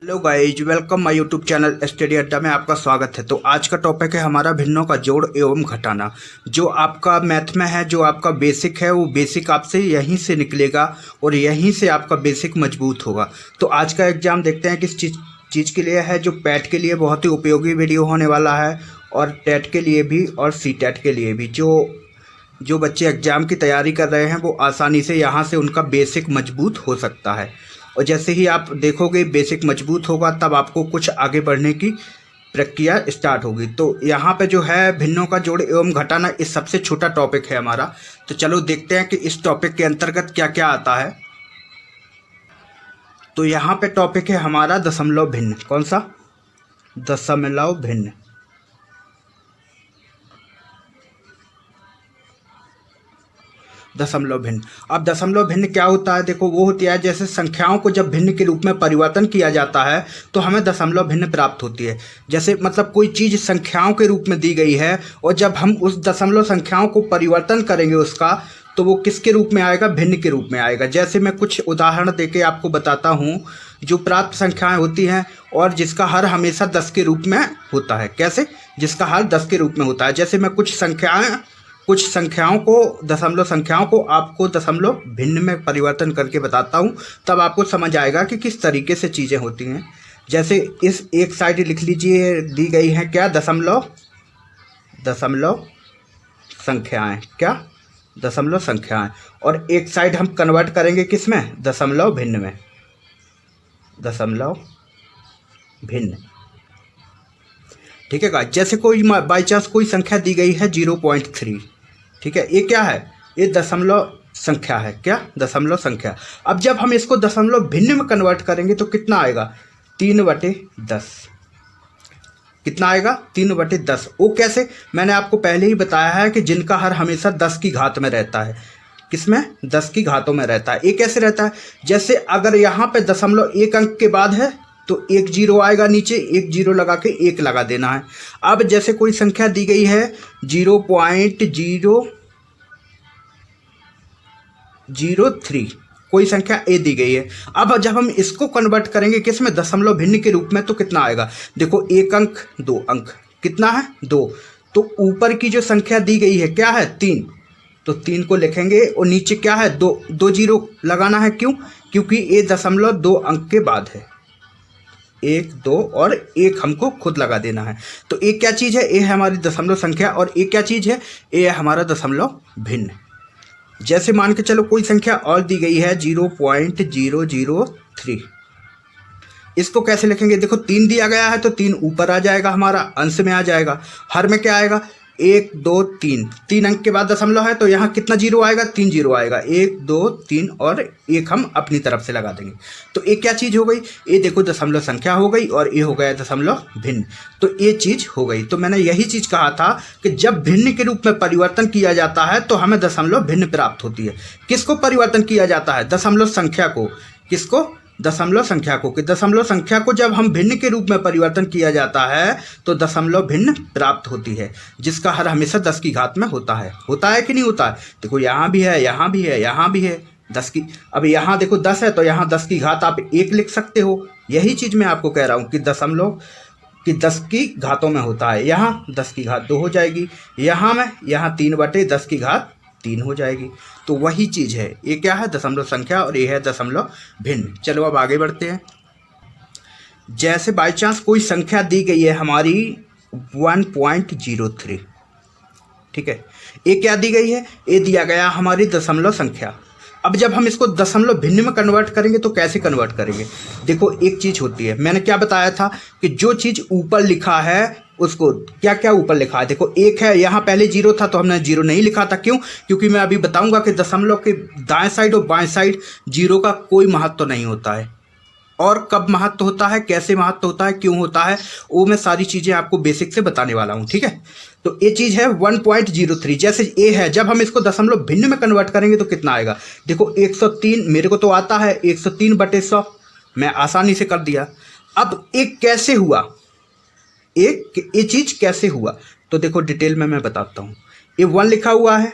Hello guys, welcome my YouTube channel study अड्डा में आपका स्वागत है। तो आज का टॉपिक है हमारा भिन्नों का जोड़ एवं घटाना। जो आपका मैथ में है, जो आपका बेसिक है, वो बेसिक आपसे यहीं से निकलेगा और यहीं से आपका बेसिक मजबूत होगा। तो आज का एग्जाम देखते हैं किस चीज़ के लिए है। जो पैट के लिए बहुत ही उपयोगी वीडियो होने वाला है और टेट के लिए भी और सी टेट के लिए भी। जो बच्चे एग्ज़ाम की तैयारी कर रहे हैं वो आसानी से यहाँ से उनका बेसिक मजबूत हो सकता है। और जैसे ही आप देखोगे बेसिक मजबूत होगा, तब आपको कुछ आगे बढ़ने की प्रक्रिया स्टार्ट होगी। तो यहाँ पे जो है भिन्नों का जोड़ एवं घटाना, इस सबसे छोटा टॉपिक है हमारा। तो चलो देखते हैं कि इस टॉपिक के अंतर्गत क्या क्या आता है। तो यहाँ पे टॉपिक है हमारा दशमलव भिन्न। कौन सा? दशमलव भिन्न। दशमलव भिन्न। अब दशमलव भिन्न क्या होता है? देखो, वो होती है जैसे संख्याओं को जब भिन्न के रूप में परिवर्तन किया जाता है तो हमें दशमलव भिन्न प्राप्त होती है। जैसे मतलब कोई चीज़ संख्याओं के रूप में दी गई है और जब हम उस दशमलव संख्याओं को परिवर्तन करेंगे उसका, तो वो किसके रूप में आएगा? भिन्न के रूप में आएगा। जैसे मैं कुछ उदाहरण देके आपको बताता हूँ। जो प्राप्त संख्याएँ होती हैं और जिसका हर हमेशा 10 के रूप में होता है। कैसे? जिसका हर 10 के रूप में होता है। जैसे मैं कुछ संख्याओं को, दशमलव संख्याओं को आपको दशमलव भिन्न में परिवर्तन करके बताता हूँ, तब आपको समझ आएगा कि किस तरीके से चीज़ें होती हैं। जैसे इस एक साइड लिख लीजिए, दी गई हैं क्या? दशमलव संख्याएं। क्या? दशमलव संख्याएं। और एक साइड हम कन्वर्ट करेंगे किस में? दशमलव भिन्न में। दशमलव भिन्न, ठीक है गाइस। जैसे कोई बाई चांस कोई संख्या दी गई है 0.3, ठीक है। ये क्या है? ये दशमलव संख्या है। क्या? दशमलव संख्या। अब जब हम इसको दशमलव भिन्न में कन्वर्ट करेंगे तो कितना आएगा? 3/10। कितना आएगा? 3/10। वो कैसे? मैंने आपको पहले ही बताया है कि जिनका हर हमेशा 10 की घात में रहता है। किसमें? 10 की घातों में रहता है। ये कैसे रहता है? जैसे अगर यहाँ पे दशमलव एक अंक के बाद है तो एक जीरो आएगा, नीचे एक जीरो लगा के एक लगा देना है। अब जैसे कोई संख्या दी गई है 0.003, कोई संख्या ए दी गई है। अब जब हम इसको कन्वर्ट करेंगे किस में? दशमलव भिन्न के रूप में, तो कितना आएगा? देखो, एक अंक, दो अंक, कितना है? 2। तो ऊपर की जो संख्या दी गई है क्या है? 3। तो 3 को लिखेंगे और नीचे क्या है? 2 जीरो लगाना है। क्यों? क्योंकि ये दशमलव 2 अंक के बाद है। 1, 2 और 1 हमको खुद लगा देना है। तो ये क्या चीज़ है? ये है हमारी दशमलव संख्या। और ये क्या चीज़ है? ये है हमारा दशमलव भिन्न। जैसे मान के चलो कोई संख्या और दी गई है 0.003। इसको कैसे लिखेंगे? देखो, 3 दिया गया है तो 3 ऊपर आ जाएगा, हमारा अंश में आ जाएगा। हर में क्या आएगा? 1, 2, 3। 3 अंक के बाद दशमलव है तो यहाँ कितना जीरो आएगा? 3 जीरो आएगा। 1, 2, 3 और 1 हम अपनी तरफ से लगा देंगे। तो ये क्या चीज़ हो गई? ये देखो, दशमलव संख्या हो गई और ये हो गया दशमलव भिन्न। तो ये चीज़ हो गई। तो मैंने यही चीज़ कहा था कि जब भिन्न के रूप में परिवर्तन किया जाता है तो हमें दशमलव भिन्न प्राप्त होती है। किसको परिवर्तन किया जाता है? दशमलव संख्या को। किसको? दशमलव संख्या को। कि दशमलव संख्या को जब हम भिन्न के रूप में परिवर्तन किया जाता है तो दशमलव भिन्न प्राप्त होती है, जिसका हर हमेशा 10 की घात में होता है। होता है कि नहीं होता है? देखो, यहाँ भी है, यहाँ भी है, यहाँ भी है 10 की। अब यहाँ देखो 10 है तो यहाँ 10 की घात आप 1 लिख सकते हो। यही चीज़ मैं आपको कह रहा हूँ कि दशमलव कि 10 की घातों में होता है। यहाँ 10 की घात 2 हो जाएगी, यहाँ 3/10 की घात 3 हो जाएगी। तो वही चीज़ है। ये क्या है? दशमलव संख्या और ये है दशमलव भिन्न। चलो अब आगे बढ़ते हैं। जैसे बाई चांस कोई संख्या दी गई है हमारी 1.03, ठीक है। ये क्या दी गई है? ये दिया गया हमारी दशमलव संख्या। अब जब हम इसको दशमलव भिन्न में कन्वर्ट करेंगे तो कैसे कन्वर्ट करेंगे? देखो, एक चीज़ होती है, मैंने क्या बताया था कि जो चीज़ ऊपर लिखा है उसको क्या क्या ऊपर लिखा है? देखो, 1 है, यहाँ पहले 0 था तो हमने 0 नहीं लिखा था। क्यों? क्योंकि मैं अभी बताऊंगा कि दशमलव के दाएं साइड और बाएं साइड 0 का कोई महत्व नहीं होता है। और कब महत्व होता है, कैसे महत्व होता है, क्यों होता है, वो मैं सारी चीज़ें आपको बेसिक से बताने वाला हूँ, ठीक है। तो ये चीज़ है 1.03। जैसे ए है, जब हम इसको दशमलव भिन्न में कन्वर्ट करेंगे तो कितना आएगा? देखो, 103 मेरे को तो आता है, 103/100 मैं आसानी से कर दिया। अब एक कैसे हुआ? ये चीज़ कैसे हुआ? तो देखो, डिटेल में मैं बताता हूँ। ये 1 लिखा हुआ है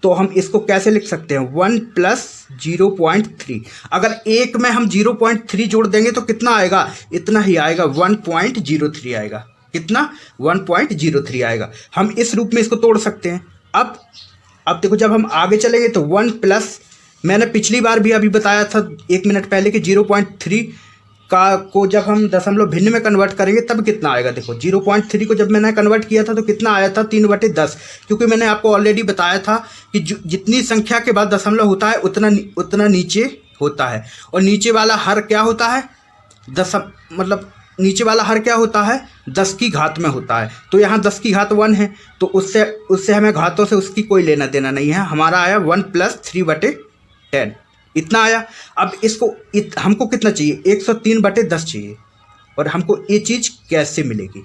तो हम इसको कैसे लिख सकते हैं? 1 + 0.3। अगर एक में हम 0.3 जोड़ देंगे तो कितना आएगा, इतना ही आएगा, 1.03 आएगा। कितना, 1.03 आएगा। हम इस रूप में इसको तोड़ सकते हैं। अब देखो जब हम आगे चलेंगे तो 1 प्लस, मैंने पिछली बार भी अभी बताया था 1 मिनट पहले कि 0.3 को जब हम दशमलव भिन्न में कन्वर्ट करेंगे तब कितना आएगा। देखो 0.3 को जब मैंने कन्वर्ट किया था तो कितना आया था, 3/10, क्योंकि मैंने आपको ऑलरेडी बताया था कि जितनी संख्या के बाद दशमलव होता है उतना नीचे होता है, और नीचे वाला हर क्या होता है, नीचे वाला हर क्या होता है, 10 की घात में होता है। तो यहाँ 10 की घात 1 है, तो उससे हमें घातों से उसकी कोई लेना देना नहीं है। हमारा आया 1 + 3/10, इतना आया। अब इसको हमको कितना चाहिए, 103/10 चाहिए, और हमको ये चीज़ कैसे मिलेगी।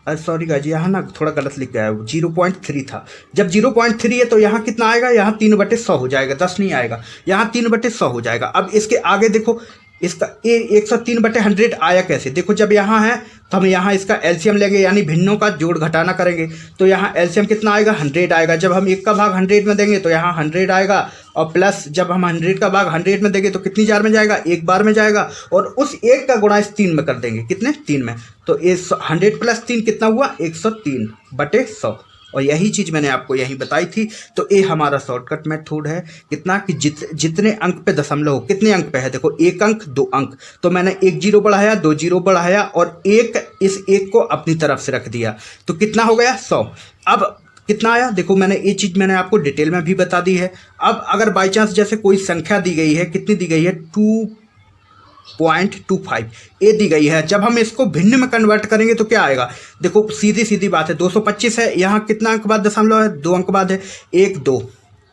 अरे सॉरी गाजी, यहाँ ना थोड़ा गलत लिख गया है, 0.3 था। जब 0.3 है तो यहाँ कितना आएगा, यहाँ 3/100 हो जाएगा, 10 नहीं आएगा, यहाँ 3/100 हो जाएगा। अब इसके आगे देखो, इसका 103/100 आया कैसे। देखो जब यहाँ है तो हम यहाँ इसका एलसीएम लेंगे, यानी भिन्नों का जोड़ घटाना करेंगे, तो यहाँ एलसीएम कितना आएगा, 100 आएगा। जब हम 1 का भाग 100 में देंगे तो यहाँ 100 आएगा, और प्लस जब हम 100 का भाग 100 में देंगे तो कितनी बार में जाएगा, 1 बार में जाएगा, और उस 1 का गुणा इस 3 में कर देंगे, कितने, 3 में। तो 100 + 3 कितना हुआ, 103/100, और यही चीज़ मैंने आपको यही बताई थी। तो ये हमारा शॉर्टकट मेथड है। कितना कि जितने अंक पे दशमलव हो, कितने अंक पे है, देखो 1 अंक 2 अंक, तो मैंने 1 0 बढ़ाया, 2 0 बढ़ाया, और इस 1 को अपनी तरफ से रख दिया, तो कितना हो गया, 100। अब कितना आया, देखो मैंने ये चीज़ मैंने आपको डिटेल में भी बता दी है। अब अगर बाई चांस जैसे कोई संख्या दी गई है, कितनी दी गई है, 2.25 ये दी गई है, जब हम इसको भिन्न में कन्वर्ट करेंगे तो क्या आएगा। देखो सीधी बात है, 225 है, यहाँ कितना अंक बाद दशमलव है, 2 अंक बाद है, 1 2,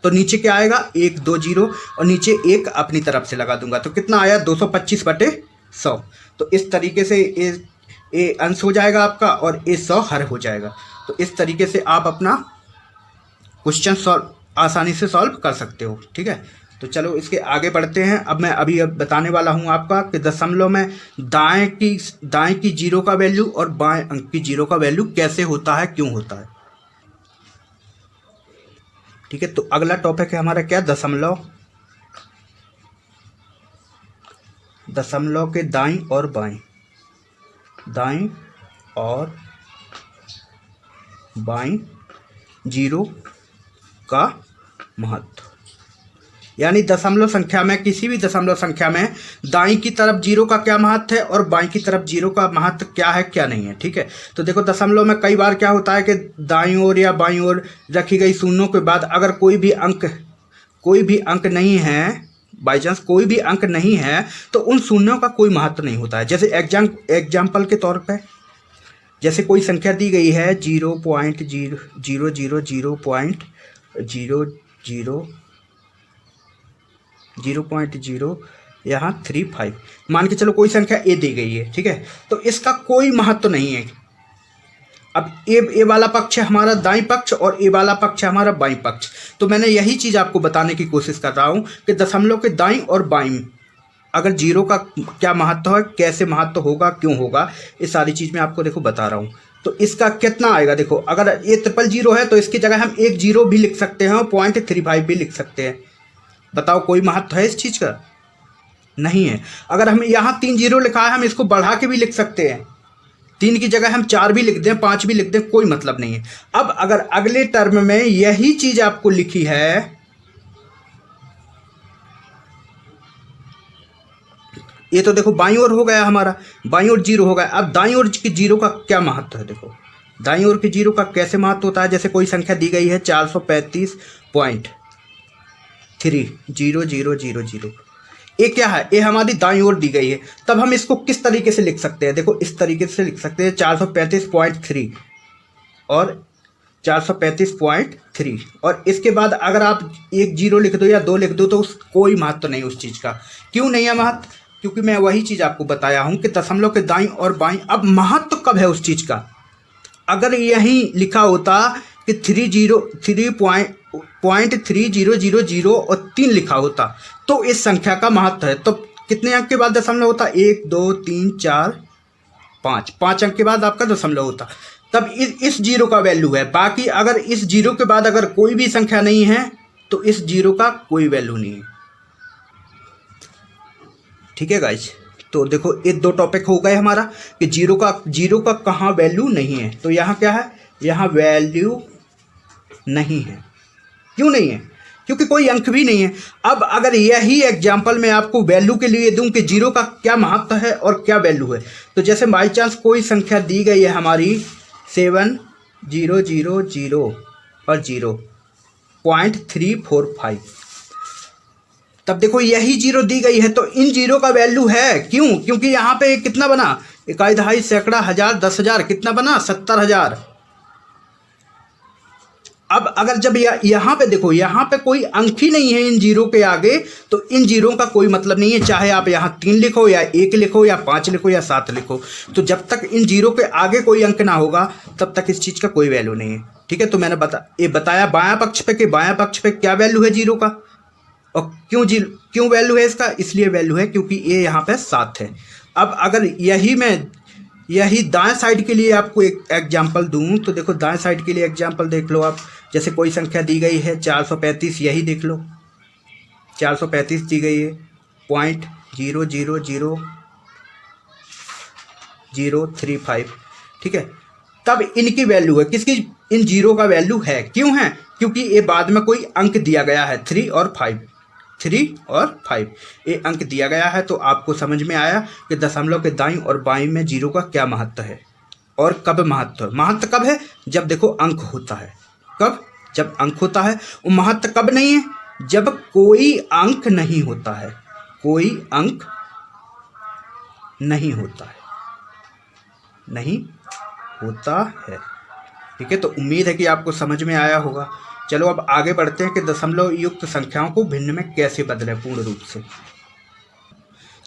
तो नीचे क्या आएगा, 1 2 0, और नीचे 1 अपनी तरफ से लगा दूंगा, तो कितना आया, 225/100। तो इस तरीके से ये अंश हो जाएगा आपका, और ये 100 हर हो जाएगा। तो इस तरीके से आप अपना क्वेश्चन आसानी से सॉल्व कर सकते हो, ठीक है। तो चलो इसके आगे बढ़ते हैं। अब मैं अभी बताने वाला हूं आपका कि दशमलव में दाएं की 0 का वैल्यू और बाएं अंक की 0 का वैल्यू कैसे होता है, क्यों होता है, ठीक है। तो अगला टॉपिक है हमारा क्या, दशमलव के दाईं और बाईं 0 का महत्व, यानी दशमलव संख्या में, किसी भी दशमलव संख्या में दाईं की तरफ 0 का क्या महत्व है और बाईं की तरफ 0 का महत्व क्या है, क्या नहीं है, ठीक है। तो देखो दशमलव में कई बार क्या होता है कि दाईं ओर या बाईं ओर रखी गई शून्यों के बाद अगर कोई भी अंक नहीं है, बाई चांस कोई भी अंक नहीं है, तो उन शून्यों का कोई महत्व नहीं होता है। जैसे एग्जाम्पल के तौर पर, जैसे कोई संख्या दी गई है 0.000.0 यहाँ 35, मान के चलो कोई संख्या ए दी गई है, ठीक है। तो इसका कोई महत्व नहीं है। अब ए वाला पक्ष है हमारा दाईं पक्ष और ए वाला पक्ष है हमारा बाईं पक्ष। तो मैंने यही चीज़ आपको बताने की कोशिश कर रहा हूँ कि दशमलव के दाईं और बाईं अगर 0 का क्या महत्व है, कैसे महत्व होगा, क्यों होगा, ये सारी चीज़ मैं आपको देखो बता रहा हूँ। तो इसका कितना आएगा, देखो अगर ये 000 है तो इसकी जगह हम 1 0 भी लिख सकते हैं और 0.35 भी लिख सकते हैं। बताओ कोई महत्व है इस चीज़ का, नहीं है। अगर हम यहाँ 3 0 लिखा है, हम इसको बढ़ा के भी लिख सकते हैं, 3 की जगह हम 4 भी लिख दें, 5 भी लिख दें, कोई मतलब नहीं है। अब अगर अगले टर्म में यही चीज़ आपको लिखी है, ये तो देखो बाईं ओर हो गया हमारा, बाईं ओर 0 हो गया। अब दाईं ओर की 0 का क्या महत्व है, देखो दाईं ओर की 0 का कैसे महत्व होता है। जैसे कोई संख्या दी गई है 435.300000, ये क्या है, ये हमारी दाईं ओर दी गई है। तब हम इसको किस तरीके से लिख सकते हैं, देखो इस तरीके से लिख सकते हैं 435.3 और 435.3, और इसके बाद अगर आप 1 0 लिख दो या 2 लिख दो तो कोई महत्व नहीं उस चीज़ का। क्यों नहीं है महत्व, क्योंकि मैं वही चीज़ आपको बताया हूँ कि दशमलव के दाईं और बाईं। अब महत्व कब है उस चीज़ का, अगर यहीं लिखा होता कि 3.3000 और 3 लिखा होता तो इस संख्या का महत्व है। तो कितने अंक के बाद दशमलव होता, 1 2 3 4 5 अंक के बाद आपका दशमलव होता। तब इस जीरो का वैल्यू है। बाकी अगर इस जीरो के बाद अगर कोई भी संख्या नहीं है तो इस जीरो का कोई वैल्यू नहीं है। ठीक है गाइस, तो देखो ये दो टॉपिक हो गए हमारा कि जीरो का कहाँ वैल्यू नहीं है। तो यहाँ क्या है, यहाँ वैल्यू नहीं है। क्यों नहीं है? क्योंकि कोई अंक भी नहीं है। अब अगर यही एग्जाम्पल मैं आपको वैल्यू के लिए दूं कि जीरो का क्या महत्व है और क्या वैल्यू है, तो जैसे बाई चांस कोई संख्या दी गई है हमारी 7,0,0,0 और 0.345, तब देखो यही जीरो दी गई है तो इन जीरो का वैल्यू है। क्यों? क्योंकि यहाँ पे कितना बना, इकाई, दहाई, सैकड़ा, हजार, 10,000, कितना बना, 70,000। अब अगर जब यहाँ पे देखो, यहाँ पे कोई अंक ही नहीं है इन जीरो के आगे, तो इन जीरो का कोई मतलब नहीं है, चाहे आप यहाँ 3 लिखो या 1 लिखो या 5 लिखो या 7 लिखो। तो जब तक इन जीरो के आगे कोई अंक ना होगा तब तक इस चीज़ का कोई वैल्यू नहीं है। ठीक है, तो मैंने बताया बायां पक्ष पे कि बायां पक्ष पे क्या वैल्यू है जीरो का, और क्यों वैल्यू है इसका, इसलिए वैल्यू है क्योंकि ये यहाँ पे 7 है। अब अगर यही दाएं साइड के लिए आपको एक एग्जाम्पल दूं तो देखो दाएं साइड के लिए एग्जाम्पल देख लो आप। जैसे कोई संख्या दी गई है 435, यही देख लो 435 दी गई है, 0.0000035। ठीक है, तब इनकी वैल्यू है, किसकी, इन जीरो का वैल्यू है। क्यों है? क्योंकि ये बाद में कोई अंक दिया गया है 3 और 5, 3 और 5 ये अंक दिया गया है। तो आपको समझ में आया कि दशमलव के दाईं और बाईं में जीरो का क्या महत्व है और कब महत्व कब है, जब देखो अंक होता है। कब? जब अंक होता है। और महत्व कब नहीं है? जब कोई अंक नहीं होता है, कोई अंक नहीं होता है, नहीं होता है। ठीक है, तो उम्मीद है कि आपको समझ में आया होगा। चलो अब आगे बढ़ते हैं कि दशमलव युक्त संख्याओं को भिन्न में कैसे बदलें पूर्ण रूप से।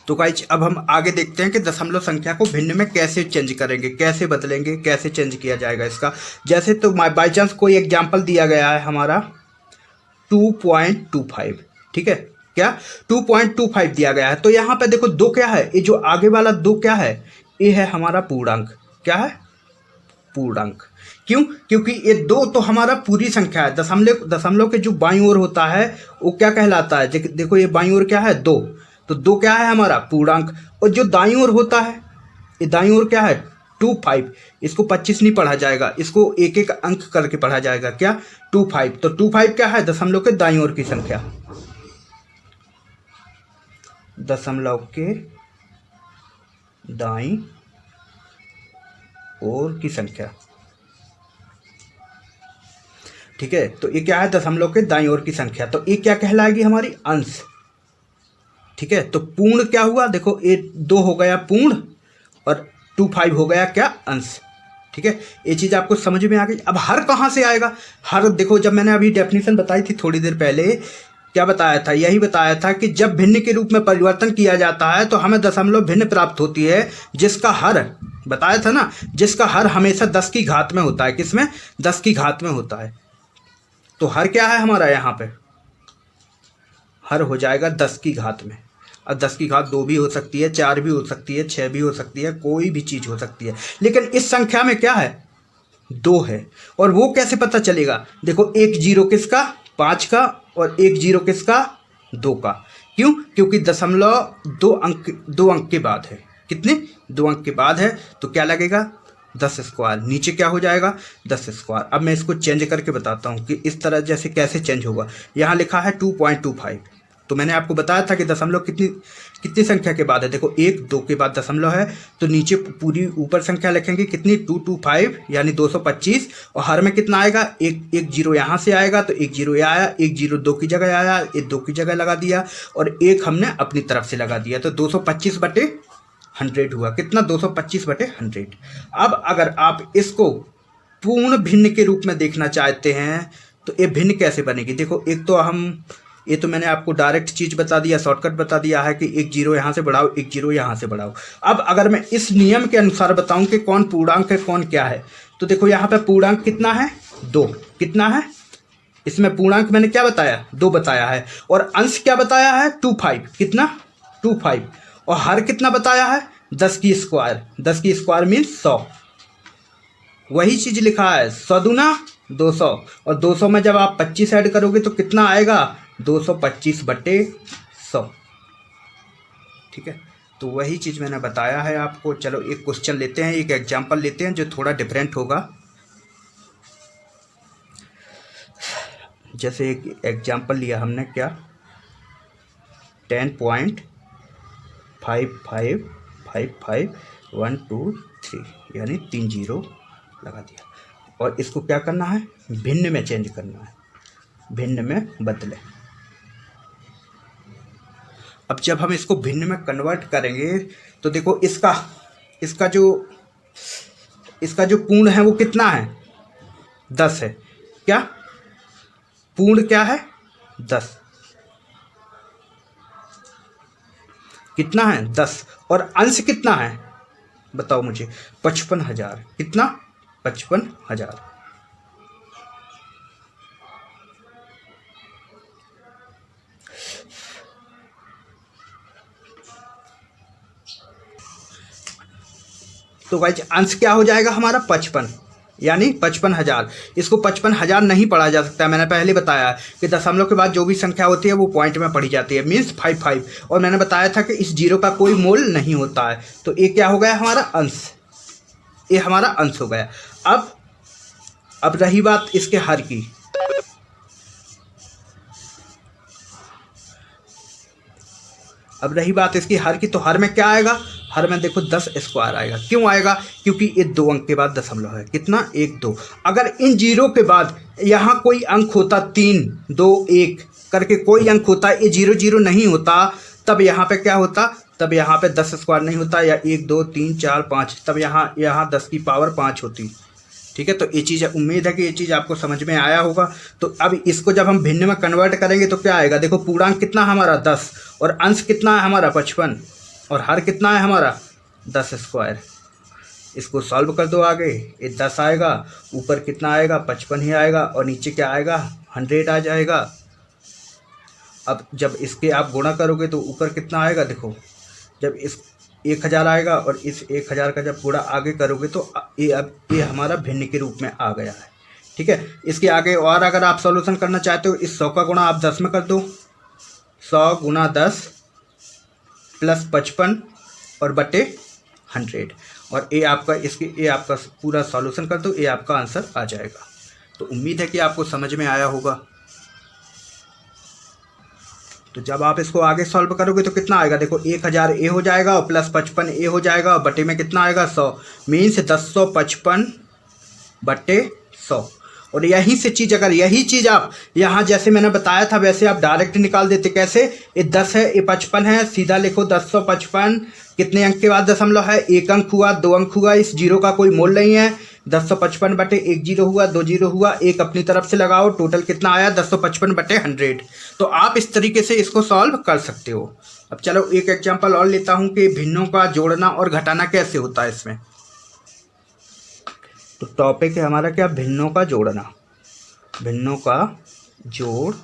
तो गाइस अब हम आगे देखते हैं कि दशमलव संख्या को भिन्न में कैसे चेंज करेंगे, कैसे बदलेंगे, कैसे चेंज किया जाएगा इसका। जैसे तो बाई चांस कोई एग्जाम्पल दिया गया है हमारा 2.25। ठीक है, क्या 2.25 दिया गया है, तो यहाँ पे देखो दो क्या है, ये जो आगे वाला दो क्या है, ये है हमारा पूर्णांक। क्या है? पूर्णांक। क्यों? क्योंकि ये दो तो हमारा पूरी संख्या है। दशमलव के जो बाईं ओर होता है वो क्या कहलाता है, देखो ये बाईं ओर क्या है, 2, तो 2 क्या है हमारा पूर्णांक। और जो दाईं ओर होता है, ये दाईं ओर क्या है 25, इसको 25 नहीं पढ़ा जाएगा, इसको एक एक अंक करके पढ़ा जाएगा। क्या? 25। तो 25 क्या है, दशमलव के दाईं ओर की संख्या, दशमलव के दाईं ओर की संख्या। ठीक है, तो ये क्या है, दशमलव के दाईं ओर की संख्या। तो ये क्या कहलाएगी, हमारी अंश। ठीक है, तो पूर्ण क्या हुआ, देखो ये 2 हो गया पूर्ण और 25 हो गया क्या, अंश। ठीक है, ये चीज़ आपको समझ में आ गई। अब हर कहाँ से आएगा, हर देखो जब मैंने अभी डेफिनेशन बताई थी थोड़ी देर पहले, क्या बताया था, यही बताया था कि जब भिन्न के रूप में परिवर्तन किया जाता है तो हमें दशमलव भिन्न प्राप्त होती है, जिसका हर, बताया था ना, जिसका हर हमेशा 10 की घात में होता है। किसमें? 10 की घात में होता है। तो हर क्या है हमारा, यहाँ पे हर हो जाएगा 10 की घात में। अब 10 की घात 2 भी हो सकती है, 4 भी हो सकती है, 6 भी हो सकती है, कोई भी चीज़ हो सकती है, लेकिन इस संख्या में क्या है, 2 है। और वो कैसे पता चलेगा, देखो एक जीरो किसका, 5 का, और एक जीरो किसका, 2 का। क्यों? क्योंकि दशमलव 2 अंक के बाद है। कितने? 2 अंक के बाद है, तो क्या लगेगा, 10 स्क्वायर। नीचे क्या हो जाएगा, 10 स्क्वायर। अब मैं इसको चेंज करके बताता हूँ कि इस तरह जैसे कैसे चेंज होगा। यहाँ लिखा है 2.25, तो मैंने आपको बताया था कि दशमलव कितनी संख्या के बाद है, देखो 1 2 के बाद दशमलव है, तो नीचे पूरी ऊपर संख्या लिखेंगे कितनी, 225 यानी 225, और हर में कितना आएगा, एक जीरो यहाँ से आएगा, तो एक जीरो यहाँ आया, एक जीरो 2 की जगह आया, एक 2 की जगह लगा दिया, और एक हमने अपनी तरफ से लगा दिया, तो 225/100 हुआ। कितना, 225/100। अब अगर आप इसको पूर्ण भिन्न के रूप में देखना चाहते हैं तो ये भिन्न कैसे बनेगी, देखो एक तो ये तो मैंने आपको डायरेक्ट चीज़ बता दिया, शॉर्टकट बता दिया है कि एक जीरो यहाँ से बढ़ाओ, एक जीरो यहाँ से बढ़ाओ। अब अगर मैं इस नियम के अनुसार बताऊं कि कौन पूर्णांक है कौन क्या है, तो देखो यहाँ पे पूर्णांक कितना है, 2। कितना है इसमें पूर्णांक, मैंने क्या बताया, 2 बताया है, और अंश क्या बताया है, 25। कितना, 25, और हर कितना बताया है, 10 की स्क्वायर। 10 की स्क्वायर मीन्स 100। वही चीज़ लिखा है 100 दूना 200, और 200 में जब आप 25 ऐड करोगे तो कितना आएगा 225/100। ठीक है, तो वही चीज़ मैंने बताया है आपको। चलो एक क्वेश्चन लेते हैं, एक एग्जांपल लेते हैं जो थोड़ा डिफरेंट होगा। जैसे एक एग्जांपल लिया हमने, क्या 10.55555123 यानी 3 जीरो लगा दिया, और इसको क्या करना है, भिन्न में चेंज करना है, भिन्न में बदले। अब जब हम इसको भिन्न में कन्वर्ट करेंगे तो देखो इसका जो पूर्ण है वो कितना है, 10 है। क्या पूर्ण क्या है, 10, कितना है 10, और अंश कितना है बताओ मुझे, 55,000। कितना, 55,000। तो गाइस अंश क्या हो जाएगा हमारा 55, यानी 55,000। इसको 55,000 नहीं पढ़ा जा सकता, मैंने पहले बताया कि दशमलव के बाद जो भी संख्या होती है वो पॉइंट में पढ़ी जाती है, मीन्स 55। और मैंने बताया था कि इस जीरो का कोई मोल नहीं होता है। तो ये क्या हो गया हमारा अंश, ये हमारा अंश हो गया। अब रही बात इसके हर की, तो हर में क्या आएगा, हर में देखो 10 स्क्वायर आएगा। क्यों आएगा, क्योंकि ये 2 अंक के बाद दशमलव है। कितना, 1 2। अगर इन जीरो के बाद यहाँ कोई अंक होता, 3 2 1 करके कोई अंक होता, ये 0 0 नहीं होता, तब यहाँ पे क्या होता, तब यहाँ पे 10 स्क्वायर नहीं होता, या 1 2 3 4 5, तब यहाँ 10 की पावर 5 होती। ठीक है, तो ये चीज़ उम्मीद है कि ये चीज़ आपको समझ में आया होगा। तो अब इसको जब हम भिन्न में कन्वर्ट करेंगे तो क्या आएगा, देखो पूर्णांक कितना हमारा 10, और अंश कितना है हमारा 55, और हर कितना है हमारा 10 स्क्वायर। इसको सॉल्व कर दो आगे, ये 10 आएगा, ऊपर कितना आएगा 55 ही आएगा, और नीचे क्या आएगा 100 आ जाएगा। अब जब इसके आप गुणा करोगे तो ऊपर कितना आएगा, देखो जब इस 1000 आएगा और इस 1000 का जब पूरा आगे करोगे तो ये हमारा भिन्न के रूप में आ गया है। ठीक है, इसके आगे और अगर आप सॉल्यूशन करना चाहते हो, इस 100 का गुणा आप 10 में कर दो, 100 गुणा 10 प्लस 55 और बटे 100, और ये आपका पूरा सॉल्यूशन कर दो, ये आपका आंसर आ जाएगा। तो उम्मीद है कि आपको समझ में आया होगा। तो जब आप इसको आगे सॉल्व करोगे तो कितना आएगा, देखो 1000 ए हो जाएगा और प्लस 55 ए हो जाएगा, और बटे में कितना आएगा 100, मीन्स 1055 बटे 100। और यही से चीज़, अगर यही चीज़ आप यहाँ जैसे मैंने बताया था वैसे आप डायरेक्ट निकाल देते। कैसे, ये 10 है, ये 55 है, सीधा लिखो 1055, कितने अंक के बाद दशमलव है, 1 अंक हुआ, 2 अंक हुआ, इस जीरो का कोई मोल नहीं है। 1055 बटे 1 जीरो हुआ, 2 जीरो हुआ, 1 अपनी तरफ से लगाओ, टोटल कितना आया 1055 बटे 100। तो आप इस तरीके से इसको सॉल्व कर सकते हो। अब चलो एक एग्जांपल और लेता हूँ कि भिन्नों का जोड़ना और घटाना कैसे होता है इसमें। तो टॉपिक है हमारा क्या, भिन्नों का जोड़ना, भिन्नों का जोड़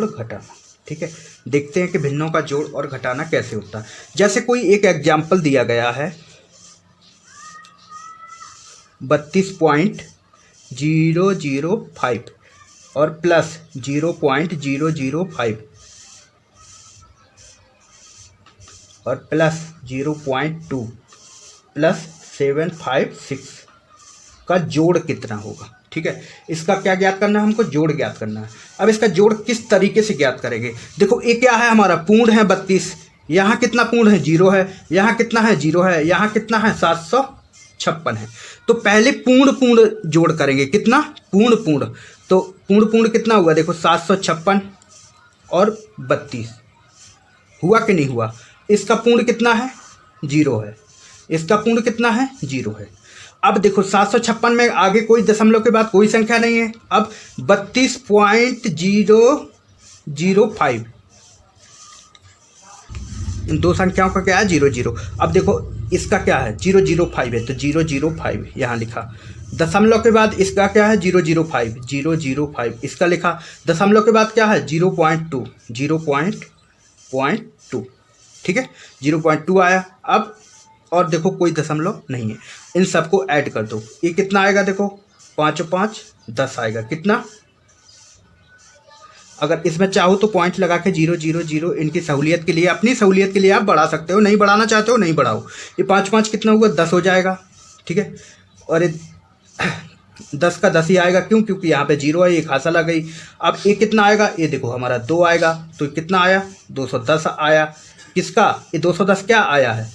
घटाना। ठीक है, देखते हैं कि भिन्नों का जोड़ और घटाना कैसे होता है। जैसे कोई एक एग्जाम्पल दिया गया है 32.005 और प्लस 0.005 और प्लस 0.2 प्लस 756 का जोड़ कितना होगा। ठीक है, इसका क्या ज्ञात करना है, हमको जोड़ ज्ञात करना है। अब इसका जोड़ किस तरीके से ज्ञात करेंगे, देखो ये क्या है हमारा पूर्ण है 32, यहाँ कितना पूर्ण है 0 है, यहाँ कितना है 0 है, यहाँ कितना है 756 है। तो पहले पूर्ण जोड़ करेंगे, कितना पूर्ण, तो पूर्ण कितना हुआ, देखो 756 और 32 हुआ कि नहीं हुआ। इसका पूर्ण कितना है 0 है, इसका पूर्ण कितना है 0 है। अब देखो 756 में आगे कोई दशमलव के बाद कोई संख्या नहीं है। अब 32.005 इन दो संख्याओं का क्या है 00। अब देखो इसका क्या है 005 है, तो 005 यहाँ लिखा। दशमलव के बाद इसका क्या है 005 इसका लिखा। दशमलव के बाद क्या है 0.2 ठीक है 0.2 आया। अब और देखो कोई दशमलव नहीं है। इन सबको ऐड कर दो, ये कितना आएगा देखो, 5 और 5 10 आएगा। कितना, अगर इसमें चाहो तो पॉइंट लगा के 0 0 0 इनकी सहूलियत के लिए, अपनी सहूलियत के लिए आप बढ़ा सकते हो, नहीं बढ़ाना चाहते हो नहीं बढ़ाओ। ये 5 5 कितना हुआ, 10 हो जाएगा। ठीक है, और ये 10 का 10 ही आएगा, क्यों, क्योंकि यहाँ पे 0 है, एक हासिल आ गई। अब ये कितना आएगा, ये देखो हमारा 2 आएगा, तो कितना आया, 210 आया। किसका, ये 210 क्या आया है,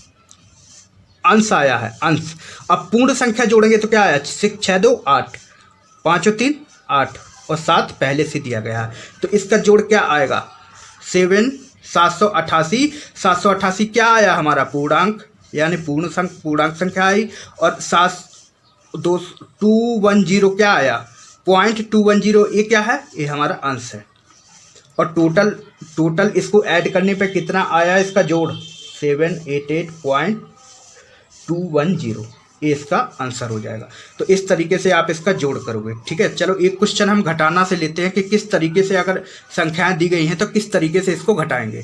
अंश आया है, अंश। अब पूर्ण संख्या जोड़ेंगे तो क्या आया, 6 6 2 8, 5 और 3 8 और 7 पहले से दिया गया है, तो इसका जोड़ क्या आएगा, 788। 788 क्या आया हमारा, पूर्णांक, यानी पूर्णांक संख्या आई। और 210 क्या आया, 0.210, ये क्या है, ये हमारा अंश है। और टोटल इसको ऐड करने पे कितना आया इसका जोड़, 788.210, ये इसका आंसर हो जाएगा। तो इस तरीके से आप इसका जोड़ करोगे। ठीक है, चलो एक क्वेश्चन हम घटाना से लेते हैं कि किस तरीके से अगर संख्याएं दी गई हैं तो किस तरीके से इसको घटाएंगे।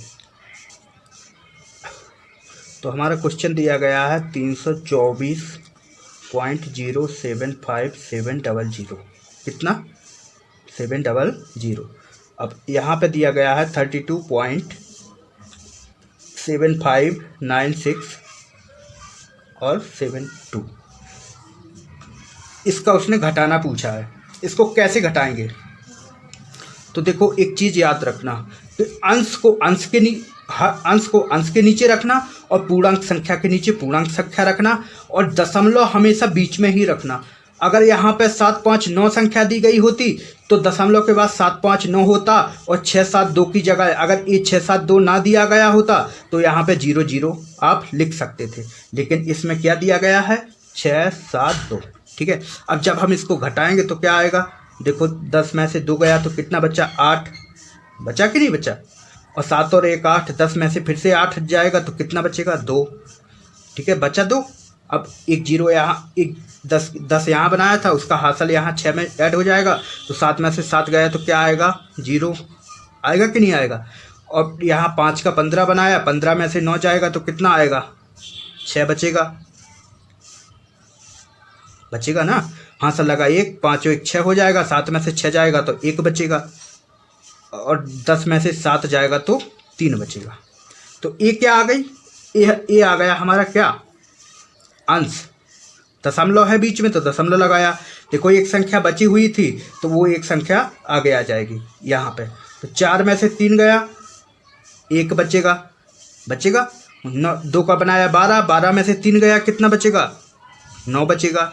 तो हमारा क्वेश्चन दिया गया है 324.075700, कितना, 700। अब यहाँ पे दिया गया है 32.7596 और 72। इसका उसने घटाना पूछा है, इसको कैसे घटाएंगे। तो देखो एक चीज़ याद रखना, तो अंश को अंश के नीचे रखना और पूर्णांक संख्या के नीचे पूर्णांक संख्या रखना, और दशमलव हमेशा बीच में ही रखना। अगर यहाँ पे 7 5 9 संख्या दी गई होती तो दशमलव के बाद 7 5 9 होता, और 6 7 2 की जगह अगर ये 6 7 2 ना दिया गया होता तो यहाँ पे 0 0 आप लिख सकते थे, लेकिन इसमें क्या दिया गया है, 6 7 2। ठीक है, अब जब हम इसको घटाएंगे तो क्या आएगा, देखो 10 में से 2 गया तो कितना बचा, 8 बचा कि नहीं बचा, और 7 और 1 8, 10 में से फिर से 8 जाएगा तो कितना बचेगा, 2। ठीक है, बचा 2। अब एक 0 यहाँ, एक 10 यहाँ बनाया था, उसका हासिल यहाँ 6 में ऐड हो जाएगा, तो 7 में से 7 गया तो क्या आएगा, 0 आएगा कि नहीं आएगा। और यहाँ 5 का 15 बनाया, 15 में से 9 जाएगा तो कितना आएगा, 6 बचेगा ना, हासिल लगा 1, 5 और 1 6 हो जाएगा, 7 में से 6 जाएगा तो 1 बचेगा, और 10 में से 7 जाएगा तो 3 बचेगा। तो ये क्या आ गई, ये आ गया हमारा क्या, अंश। दशमलव है बीच में तो दशमलव लगाया। देखो एक संख्या बची हुई थी तो वो एक संख्या आगे आ जाएगी यहाँ पे, तो 4 में से 3 गया, 1 बचेगा 2 का बनाया 12, 12 में से 3 गया, कितना बचेगा, 9 बचेगा।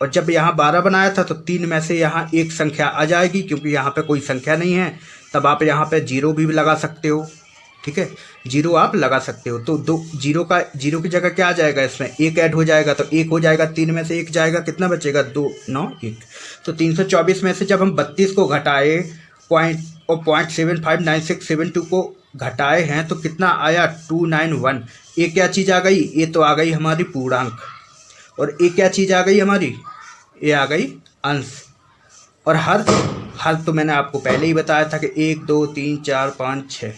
और जब यहाँ 12 बनाया था तो 3 में से यहाँ एक संख्या आ जाएगी, क्योंकि यहाँ पे कोई संख्या नहीं है, तब आप यहाँ पे 0 भी लगा सकते हो। ठीक है, 0 आप लगा सकते हो। तो 0 की जगह क्या आ जाएगा, इसमें 1 ऐड हो जाएगा तो 1 हो जाएगा, 3 में से 1 जाएगा, कितना बचेगा, 2 9 1। तो 324 में से जब हम 32 को घटाए और 0.759672 को घटाए हैं तो कितना आया, 291। ये क्या चीज़ आ गई, ये तो आ गई हमारी पूर्णांक, और ये क्या चीज़ आ गई हमारी, ये आ गई अंश। और हर तो मैंने आपको पहले ही बताया था कि 1 2 3 4 5 6,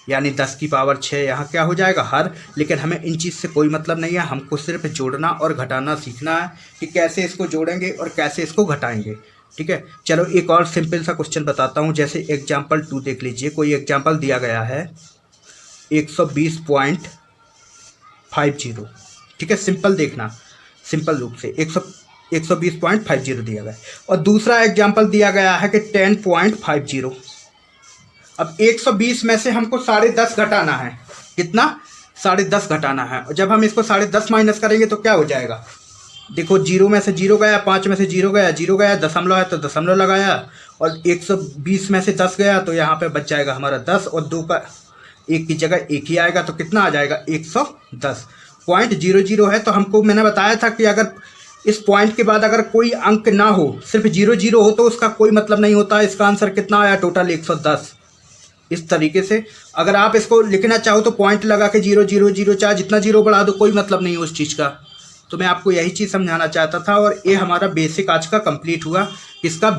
यानी 10 की पावर 6 यहाँ क्या हो जाएगा, हर। लेकिन हमें इन चीज़ से कोई मतलब नहीं है, हमको सिर्फ जोड़ना और घटाना सीखना है कि कैसे इसको जोड़ेंगे और कैसे इसको घटाएंगे। ठीक है, चलो एक और सिंपल सा क्वेश्चन बताता हूँ। जैसे एग्जाम्पल 2 देख लीजिए, कोई एग्जाम्पल दिया गया है 120.50। ठीक है, सिंपल देखना, सिंपल रूप से 120.50 दिया गया है। और दूसरा एग्जाम्पल दिया गया है कि 10.50। अब 120 में से हमको 10.5 घटाना है, कितना, 10.5 घटाना है। और जब हम इसको 10.5 माइनस करेंगे तो क्या हो जाएगा, देखो 0 में से 0 गया, 5 में से 0 गया, दशमलव है तो दशमलव लगाया, और 120 में से 10 गया तो यहाँ पे बच जाएगा हमारा 10, और 2 का 1 की जगह 1 ही आएगा, तो कितना आ जाएगा, 110.00 है। तो हमको मैंने बताया था कि अगर इस पॉइंट के बाद अगर कोई अंक ना हो, सिर्फ 00 हो, तो उसका कोई मतलब नहीं होता। इसका आंसर कितना आया, टोटल 110। इस तरीके से अगर आप इसको लिखना चाहो तो पॉइंट लगा के 000 चाहे जितना 0 बढ़ा दो, कोई मतलब नहीं है उस चीज़ का। तो मैं आपको यही चीज़ समझाना चाहता था, और ये हमारा बेसिक आज का कंप्लीट हुआ। इसका